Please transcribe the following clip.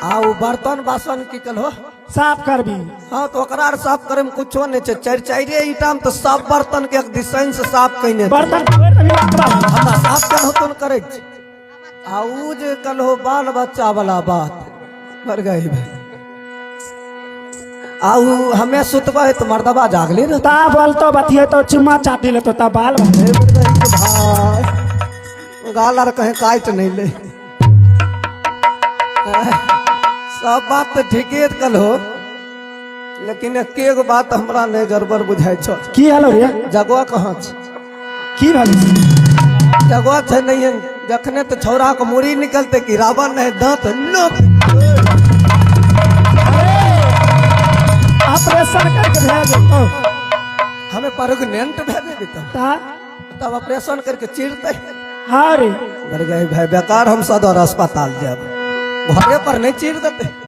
आओ बर्तन बासन की कल हो साफ कर भी। हाँ तो ओकरा आर साफ करे में कुछो नहीं छे। चार चारे ईटा में तो सब बर्तन के एक डिजाइन से साफ कइने बर्तन धोए तभी लकड़ा हो। हमरा साफ कर हो तो करे छे। आउ जे कल हो बाल बच्चा वाला बात मर गई भाई। आउ हमें सुतबे तो मर्दबा जागले रहता ता बोलतो बतिये तो चुम्मा चाटी ले तो ता बाल भाई गाल आर कहीं काट नहीं ले। सब बात तो ठीके कल हो लेकिन एक बात हमरा नहीं गड़बड़ बुझाई छो। की हलो रे जगह कहाँ छे? की भली जगह छे नहीं है। जखने तो छौरा को मुड़ी निकलते कि रावण नहीं दांत नोक ऑपरेशन करके भेज दो हमें परगनेंट भेजे भी तब ऑपरेशन करके चीरते। हाँ रे मर गए भाई बेकार हम सदर अस्पताल जाब घरे पर नहीं चीर देते।